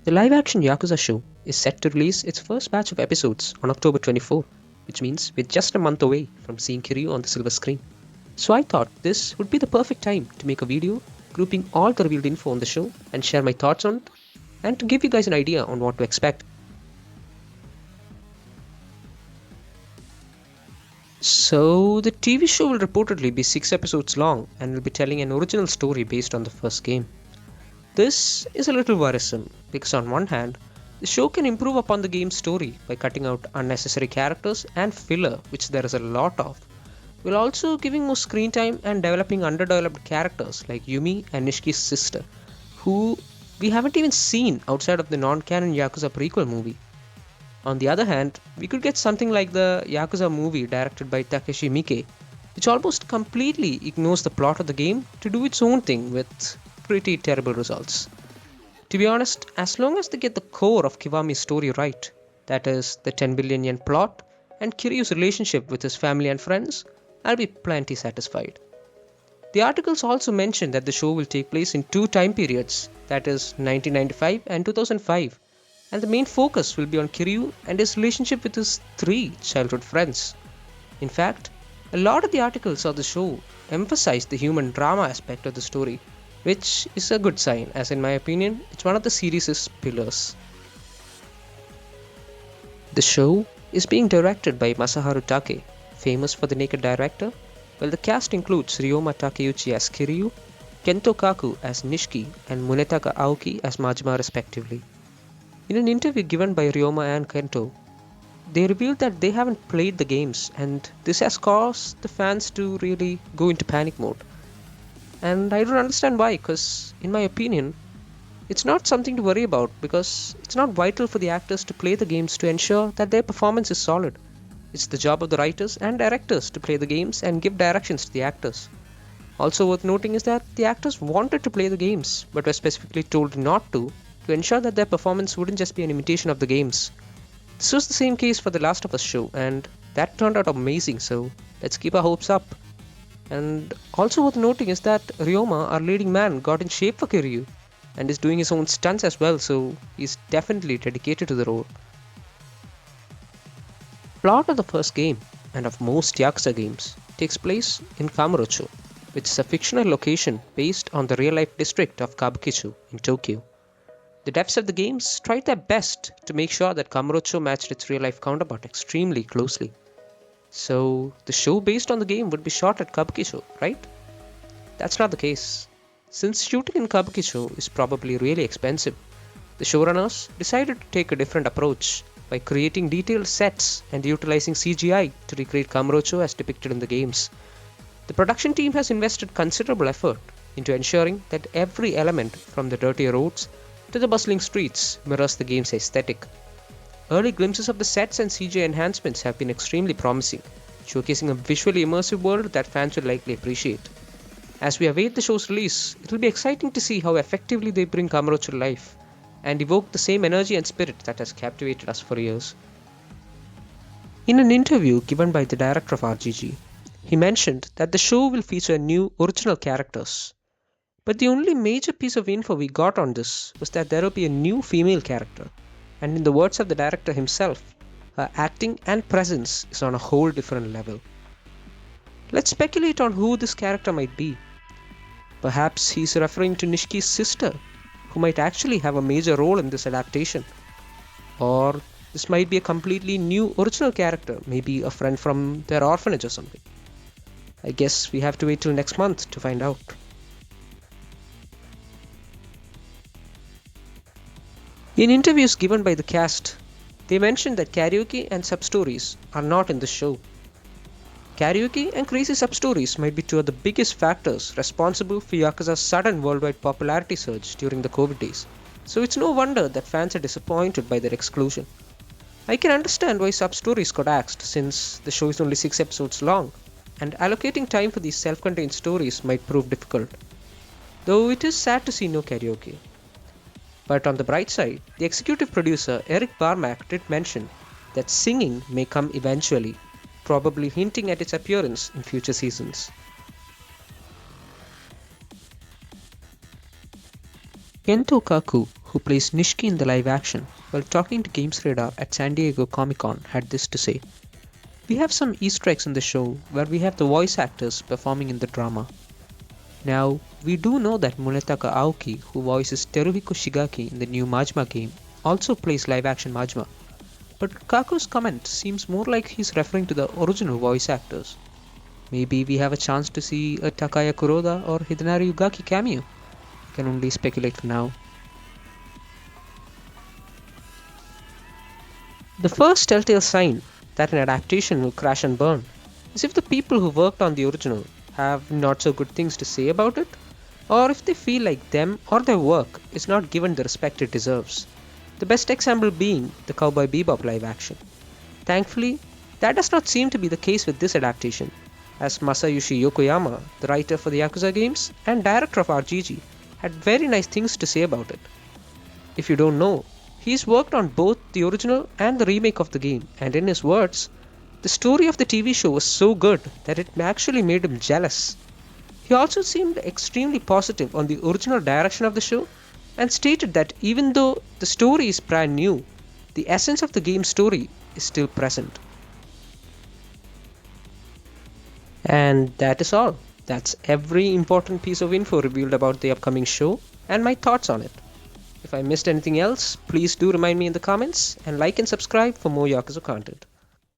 The live action Yakuza show is set to release its first batch of episodes on October 24, which means we're just a month away from seeing Kiryu on the silver screen. So I thought this would be the perfect time to make a video grouping all the revealed info on the show and share my thoughts on it and to give you guys an idea on what to expect. So the TV show will reportedly be 6 episodes long and will be telling an original story based on the first game. This is a little worrisome because on one hand, the show can improve upon the game's story by cutting out unnecessary characters and filler, which there is a lot of, while also giving more screen time and developing underdeveloped characters like Yumi and Nishiki's sister, who we haven't even seen outside of the non-canon Yakuza prequel movie. On the other hand, we could get something like the Yakuza movie directed by Takeshi Miike, which almost completely ignores the plot of the game to do its own thing with pretty terrible results. To be honest, as long as they get the core of Kiwami's story right, that is, the 10 billion yen plot and Kiryu's relationship with his family and friends, I'll be plenty satisfied. The articles also mention that the show will take place in two time periods, that is 1995 and 2005, and the main focus will be on Kiryu and his relationship with his three childhood friends. In fact, a lot of the articles of the show emphasize the human drama aspect of the story, which is a good sign, as in my opinion, it's one of the series' pillars. The show is being directed by Masaharu Take, famous for the Naked Director, while the cast includes Ryoma Takeuchi as Kiryu, Kento Kaku as Nishiki, and Munetaka Aoki as Majima respectively. In an interview given by Ryoma and Kento, they revealed that they haven't played the games and this has caused the fans to really go into panic mode. And I don't understand why, because in my opinion, it's not something to worry about because it's not vital for the actors to play the games to ensure that their performance is solid. It's the job of the writers and directors to play the games and give directions to the actors. Also worth noting is that the actors wanted to play the games but were specifically told not to ensure that their performance wouldn't just be an imitation of the games. This was the same case for the Last of Us show and that turned out amazing, so let's keep our hopes up. And also worth noting is that Ryoma, our leading man, got in shape for Kiryu and is doing his own stunts as well, so he's definitely dedicated to the role. The plot of the first game, and of most Yakuza games, takes place in Kamurocho, which is a fictional location based on the real-life district of Kabukicho in Tokyo. The devs of the games tried their best to make sure that Kamurocho matched its real-life counterpart extremely closely. So, the show based on the game would be shot at Kabukicho, right? That's not the case. Since shooting in Kabukicho is probably really expensive, the showrunners decided to take a different approach by creating detailed sets and utilizing CGI to recreate Kamurocho as depicted in the games. The production team has invested considerable effort into ensuring that every element from the dirty roads to the bustling streets mirrors the game's aesthetic. Early glimpses of the sets and CGI enhancements have been extremely promising, showcasing a visually immersive world that fans will likely appreciate. As we await the show's release, it will be exciting to see how effectively they bring Kamurocho to life and evoke the same energy and spirit that has captivated us for years. In an interview given by the director of RGG, he mentioned that the show will feature new original characters. But the only major piece of info we got on this was that there will be a new female character, and in the words of the director himself, her acting and presence is on a whole different level. Let's speculate on who this character might be. Perhaps he's referring to Nishiki's sister, who might actually have a major role in this adaptation. Or this might be a completely new original character, maybe a friend from their orphanage or something. I guess we have to wait till next month to find out. In interviews given by the cast, they mentioned that karaoke and substories are not in the show. Karaoke and crazy substories might be two of the biggest factors responsible for Yakuza's sudden worldwide popularity surge during the COVID days, so it's no wonder that fans are disappointed by their exclusion. I can understand why substories got axed since the show is only 6 episodes long, and allocating time for these self-contained stories might prove difficult. Though it is sad to see no karaoke. But on the bright side, the executive producer Eric Barmack did mention that singing may come eventually, probably hinting at its appearance in future seasons. Kento Kaku, who plays Nishiki in the live action, while talking to Games Radar at San Diego Comic Con, had this to say. We have some Easter eggs in the show where we have the voice actors performing in the drama. Now, we do know that Munetaka Aoki, who voices Teruhiko Shigaki in the new Majima game, also plays live action Majima. But Kaku's comment seems more like he's referring to the original voice actors. Maybe we have a chance to see a Takaya Kuroda or Hidenari Ugaki cameo. Can only speculate for now. The first telltale sign that an adaptation will crash and burn is if the people who worked on the original have not so good things to say about it, or if they feel like them or their work is not given the respect it deserves. The best example being the Cowboy Bebop live action. Thankfully, that does not seem to be the case with this adaptation, as Masayushi Yokoyama, the writer for the Yakuza games and director of RGG, had very nice things to say about it. If you don't know, he's worked on both the original and the remake of the game, and in his words, the story of the TV show was so good that it actually made him jealous. He also seemed extremely positive on the original direction of the show and stated that even though the story is brand new, the essence of the game's story is still present. And that is all. That's every important piece of info revealed about the upcoming show and my thoughts on it. If I missed anything else, please do remind me in the comments and like and subscribe for more Yakuza content.